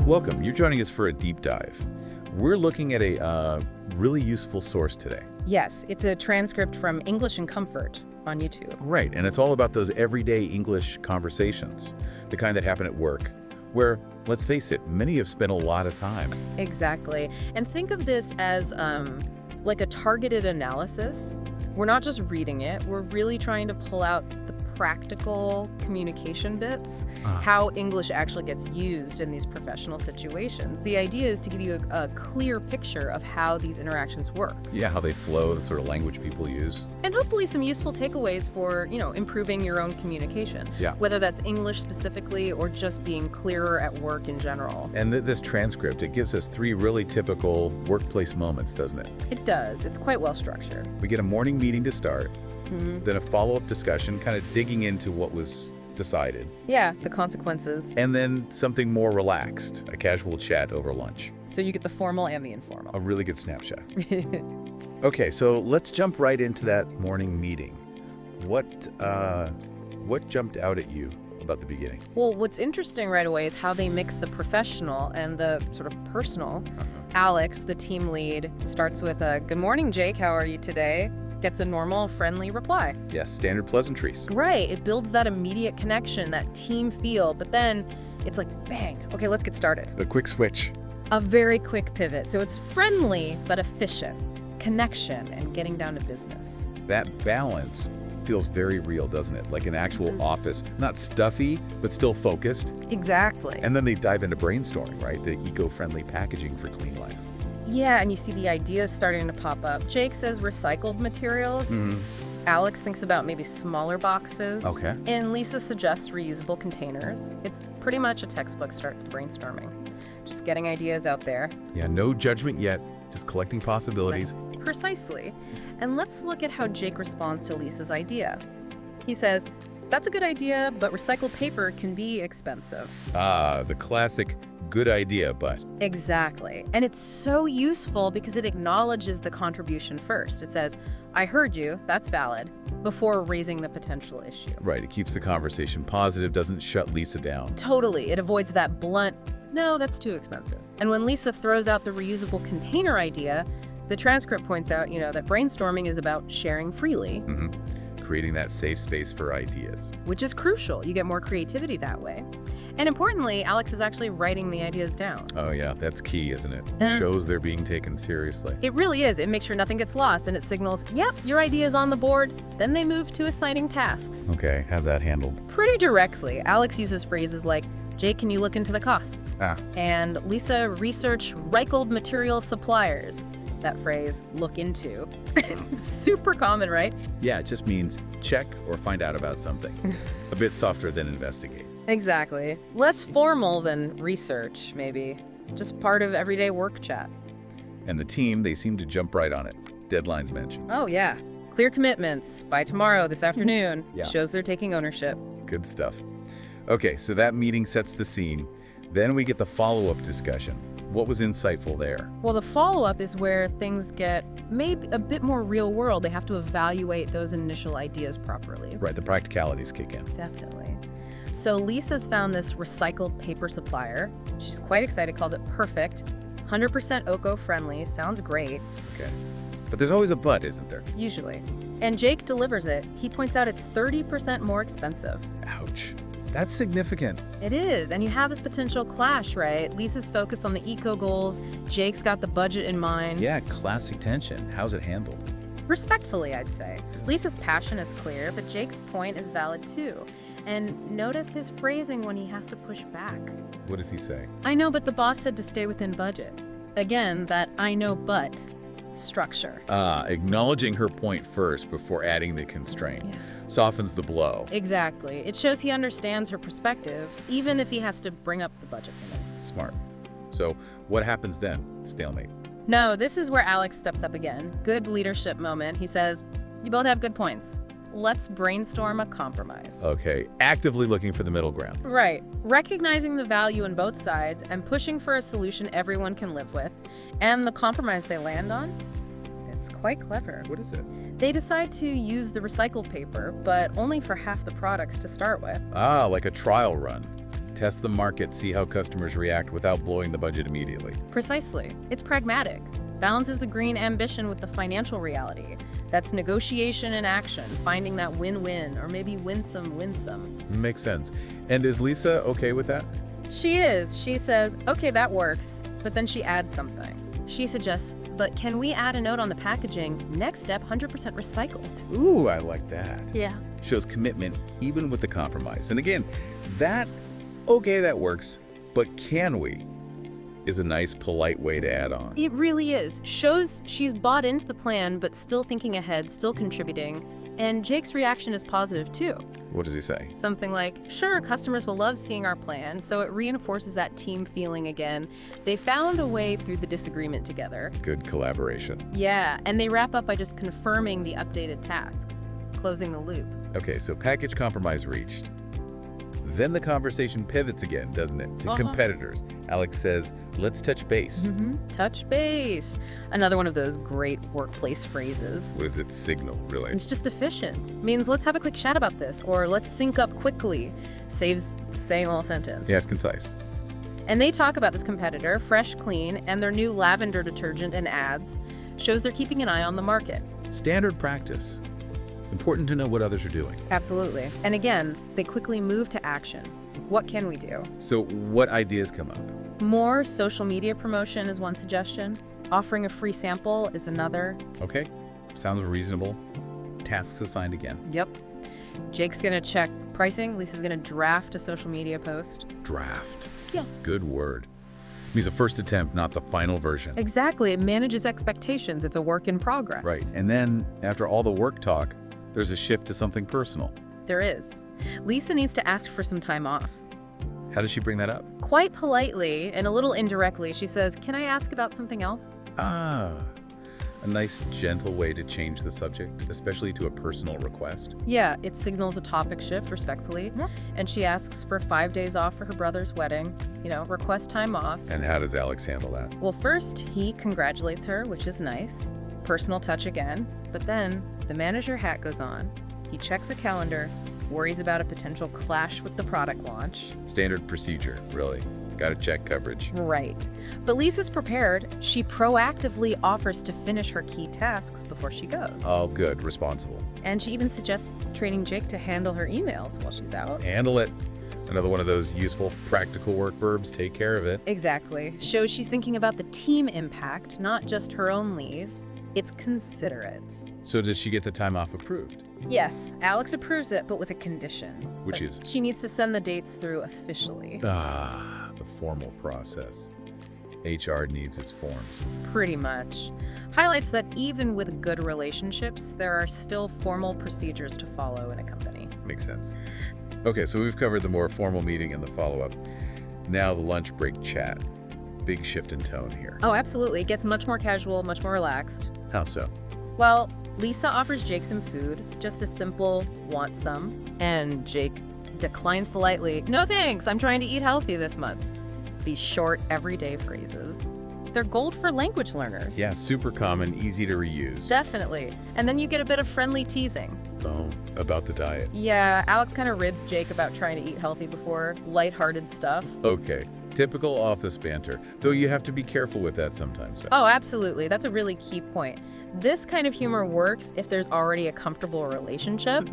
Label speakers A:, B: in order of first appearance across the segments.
A: Welcome. You're joining us for a deep dive. We're looking at a really useful source today.
B: Yes, it's a transcript from English and Comfort on YouTube.
A: Right, and it's all about those everyday English conversations, the kind that happen at work, where, let's face it, many have spent a lot of time.
B: Exactly. And think of this as like a targeted analysis. We're not just reading it, we're really trying to pull out the practical communication bits, how English actually gets used in these professional situations. The idea is to give you a clear picture of how these interactions work.
A: Yeah, how they flow, the sort of language people use.
B: And hopefully some useful takeaways for, improving your own communication.
A: Yeah.
B: Whether that's English specifically or just being clearer at work in general.
A: And this transcript, it gives us 3 really typical workplace moments, doesn't it?
B: It does. It's quite well structured.
A: We get a morning meeting to start, then a follow-up discussion, kind of digging into what was decided.
B: Yeah, the consequences.
A: And then something more relaxed, a casual chat over lunch.
B: So you get the formal and the informal.
A: A really good snapshot. Okay, so let's jump right into that morning meeting. What jumped out at you about the beginning?
B: Well, what's interesting right away is how they mix the professional and the sort of personal. Alex, the team lead, starts with a, "Good morning, Jake. How are you today?" Gets a normal, friendly reply.
A: Yes, standard pleasantries.
B: Right. It builds that immediate connection, that team feel, but then it's like, bang. Okay, let's get started.
A: A quick switch.
B: A very quick pivot. So it's friendly, but efficient. Connection and getting down to business.
A: That balance feels very real, doesn't it? Like an actual office, not stuffy, but still focused.
B: Exactly.
A: And then they dive into brainstorming, right? The eco-friendly packaging for clean life.
B: Yeah, and you see the ideas starting to pop up. Jake says recycled materials. Alex thinks about maybe smaller boxes.
A: Okay.
B: And Lisa suggests reusable containers. It's pretty much a textbook start to brainstorming. Just getting ideas out there.
A: Yeah, no judgment yet, just collecting possibilities.
B: Precisely. And let's look at how Jake responds to Lisa's idea. He says, "That's a good idea, but recycled paper can be expensive."
A: Ah, the classic good idea, but.
B: Exactly. And it's so useful because it acknowledges the contribution first. It says, "I heard you, that's valid," before raising the potential issue.
A: Right, it keeps the conversation positive, doesn't shut Lisa down.
B: Totally. It avoids that blunt, "No, that's too expensive." And when Lisa throws out the reusable container idea, the transcript points out, that brainstorming is about sharing freely.
A: Creating that safe space for ideas.
B: Which is crucial. You get more creativity that way. And importantly, Alex is actually writing the ideas down.
A: Oh yeah, that's key, isn't it? Shows they're being taken seriously.
B: It really is. It makes sure nothing gets lost, and it signals, yep, your idea is on the board. Then they move to assigning tasks.
A: Okay, how's that handled?
B: Pretty directly. Alex uses phrases like, "Jake, can you look into the costs?" And Lisa, "Research recycled material suppliers." That phrase, "look into." Super common, right?
A: Yeah, it just means check or find out about something. A bit softer than investigate.
B: Exactly. Less formal than research, maybe. Just part of everyday work chat.
A: And the team, they seem to jump right on it. Deadlines mentioned.
B: Oh, yeah. Clear commitments. By tomorrow, this afternoon.
A: Yeah.
B: Shows they're taking ownership.
A: Good stuff. Okay, so that meeting sets the scene. Then we get the follow-up discussion. What was insightful there?
B: Well, the follow-up is where things get maybe a bit more real world. They have to evaluate those initial ideas properly.
A: Right, the practicalities kick in.
B: Definitely. So Lisa's found this recycled paper supplier. She's quite excited, calls it perfect. 100% eco-friendly. Sounds great.
A: Okay. But there's always a but, isn't there?
B: Usually. And Jake delivers it. He points out it's 30% more expensive.
A: Ouch. That's significant.
B: It is, and you have this potential clash, right? Lisa's focused on the eco goals. Jake's got the budget in mind.
A: Yeah, classic tension. How's it handled?
B: Respectfully, I'd say. Lisa's passion is clear, but Jake's point is valid too. And notice his phrasing when he has to push back.
A: What does he say?
B: "I know, but the boss said to stay within budget." Again, that "I know, but" structure.
A: Acknowledging her point first before adding the constraint. Softens the blow.
B: Exactly. It shows he understands her perspective, even if he has to bring up the budget limit.
A: Smart. So what happens then? Stalemate.
B: No, this is where Alex steps up again. Good leadership moment. He says, "You both have good points. Let's brainstorm a compromise."
A: Okay, actively looking for the middle ground.
B: Right. Recognizing the value in both sides and pushing for a solution everyone can live with. And the compromise they land on? It's quite clever.
A: What is it?
B: They decide to use the recycled paper, but only for half the products to start with.
A: Like a trial run. Test the market, see how customers react without blowing the budget immediately.
B: Precisely. It's pragmatic. Balances the green ambition with the financial reality. That's negotiation in action, finding that win-win, or maybe win-some.
A: Makes sense. And is Lisa okay with that?
B: She is. She says, okay, that works. But then she adds something. She suggests, but can we add a note on the packaging? Next step, 100% recycled.
A: Ooh, I like that.
B: Yeah.
A: Shows commitment even with the compromise. And again, that works, but can we? Is a nice, polite way to add on.
B: It really is. Shows she's bought into the plan, but still thinking ahead, still contributing. And Jake's reaction is positive, too.
A: What does he say?
B: Something like, sure, customers will love seeing our plan, so it reinforces that team feeling again. They found a way through the disagreement together.
A: Good collaboration.
B: Yeah, and they wrap up by just confirming the updated tasks, closing the loop.
A: Okay, so package compromise reached. Then the conversation pivots again, doesn't it, to competitors. Alex says, let's touch base.
B: Touch base. Another one of those great workplace phrases.
A: What does it signal, really?
B: It's just efficient. Means let's have a quick chat about this, or let's sync up quickly. Saves the same old sentence.
A: Yeah, it's concise.
B: And they talk about this competitor, Fresh Clean, and their new lavender detergent and ads. Shows they're keeping an eye on the market.
A: Standard practice. Important to know what others are doing.
B: Absolutely. And again, they quickly move to action. What can we do?
A: So what ideas come up?
B: More social media promotion is one suggestion. Offering a free sample is another.
A: Okay, sounds reasonable. Tasks assigned again.
B: Yep. Jake's gonna check pricing. Lisa's gonna draft a social media post.
A: Draft.
B: Yeah.
A: Good word. Means a first attempt, not the final version.
B: Exactly. It manages expectations. It's a work in progress.
A: Right. And then, after all the work talk, there's a shift to something personal.
B: There is. Lisa needs to ask for some time off.
A: How does she bring that up?
B: Quite politely and a little indirectly, she says, can I ask about something else?
A: Ah, a nice, gentle way to change the subject, especially to a personal request.
B: Yeah, it signals a topic shift respectfully.
A: Yeah.
B: And she asks for 5 days off for her brother's wedding. Request time off.
A: And how does Alex handle that?
B: Well, first, he congratulates her, which is nice. Personal touch again. But then, the manager hat goes on. He checks the calendar, worries about a potential clash with the product launch.
A: Standard procedure, really. Gotta check coverage.
B: Right. But Lisa's prepared. She proactively offers to finish her key tasks before she goes.
A: Oh, good. Responsible.
B: And she even suggests training Jake to handle her emails while she's out.
A: Handle it. Another one of those useful, practical work verbs. Take care of it.
B: Exactly. Shows she's thinking about the team impact, not just her own leave. It's considerate.
A: So does she get the time off approved?
B: Yes, Alex approves it, but with a condition.
A: Which is?
B: She needs to send the dates through officially.
A: Ah, the formal process. HR needs its forms.
B: Pretty much. Highlights that even with good relationships, there are still formal procedures to follow in a company.
A: Makes sense. Okay, so we've covered the more formal meeting and the follow-up. Now the lunch break chat. Big shift in tone here.
B: Oh, absolutely. It gets much more casual, much more relaxed.
A: How so?
B: Well, Lisa offers Jake some food, just a simple want some, and Jake declines politely, no thanks, I'm trying to eat healthy this month. These short, everyday phrases. They're gold for language learners.
A: Yeah, super common, easy to reuse.
B: Definitely. And then you get a bit of friendly teasing.
A: Oh, about the diet.
B: Yeah, Alex kind of ribs Jake about trying to eat healthy before, lighthearted stuff.
A: Okay, typical office banter, though you have to be careful with that sometimes. Right?
B: Oh, absolutely. That's a really key point. This kind of humor works if there's already a comfortable relationship,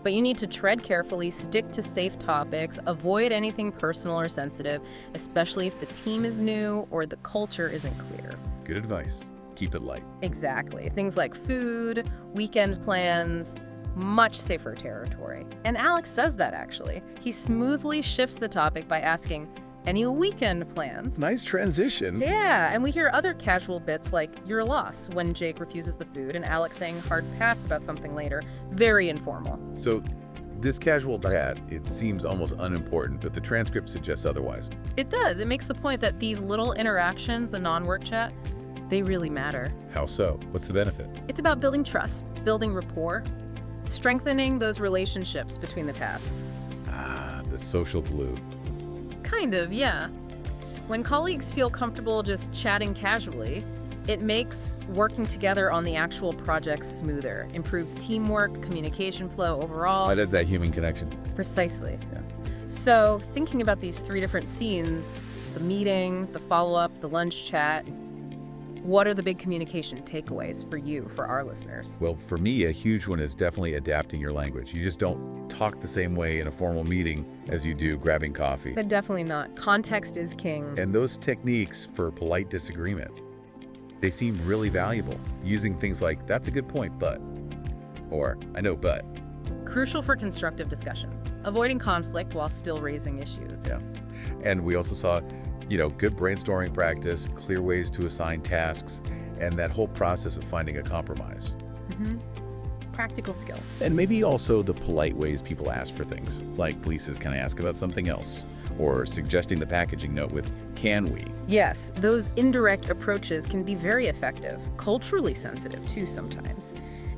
B: but you need to tread carefully, stick to safe topics, avoid anything personal or sensitive, especially if the team is new or the culture isn't clear.
A: Good advice. Keep it light.
B: Exactly. Things like food, weekend plans, much safer territory. And Alex says that, actually. He smoothly shifts the topic by asking, any weekend plans?
A: Nice transition.
B: Yeah, and we hear other casual bits like your loss when Jake refuses the food and Alex saying hard pass about something later. Very informal.
A: So this casual chat, it seems almost unimportant, but the transcript suggests otherwise.
B: It does. It makes the point that these little interactions, the non-work chat, they really matter.
A: How so? What's the benefit?
B: It's about building trust, building rapport, strengthening those relationships between the tasks.
A: Ah, the social glue.
B: Kind of, yeah. When colleagues feel comfortable just chatting casually, it makes working together on the actual projects smoother, improves teamwork, communication flow overall.
A: That's that human connection.
B: Precisely.
A: Yeah.
B: So thinking about these 3 different scenes, the meeting, the follow-up, the lunch chat, what are the big communication takeaways for you, for our listeners?
A: Well, for me, a huge one is definitely adapting your language. You just don't talk the same way in a formal meeting as you do grabbing coffee.
B: But definitely not. Context is king.
A: And those techniques for polite disagreement, they seem really valuable. Using things like, that's a good point, but, or, I know, but.
B: Crucial for constructive discussions, avoiding conflict while still raising issues.
A: Yeah. And we also saw, good brainstorming practice, clear ways to assign tasks, and that whole process of finding a compromise.
B: Practical skills.
A: And maybe also the polite ways people ask for things, like Lisa's, can I ask about something else? Or suggesting the packaging note with, can we?
B: Yes, those indirect approaches can be very effective, culturally sensitive too sometimes.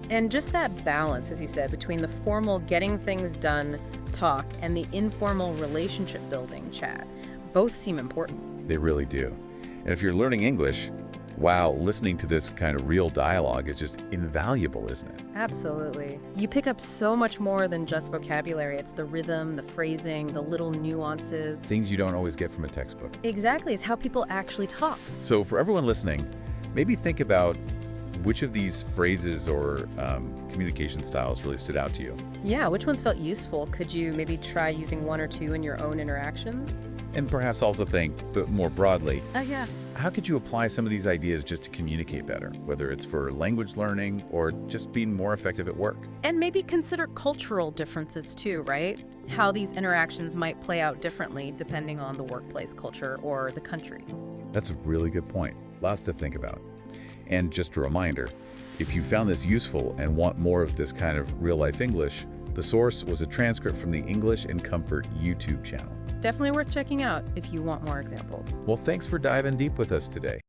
B: And just that balance, as you said, between the formal getting things done talk and the informal relationship building chat, both seem important.
A: They really do. And if you're learning English, wow, listening to this kind of real dialogue is just invaluable, isn't it?
B: Absolutely. You pick up so much more than just vocabulary. It's the rhythm, the phrasing, the little nuances.
A: Things you don't always get from a textbook.
B: Exactly. It's how people actually talk.
A: So for everyone listening, maybe think about which of these phrases or communication styles really stood out to you.
B: Yeah, which ones felt useful? Could you maybe try using 1 or 2 in your own interactions?
A: And perhaps also think, but more broadly,
B: Yeah.
A: how could you apply some of these ideas just to communicate better, whether it's for language learning or just being more effective at work?
B: And maybe consider cultural differences too, right? How these interactions might play out differently depending on the workplace culture or the country.
A: That's a really good point. Lots to think about. And just a reminder, if you found this useful and want more of this kind of real-life English, the source was a transcript from the English and Comfort YouTube channel.
B: Definitely worth checking out if you want more examples.
A: Well, thanks for diving deep with us today.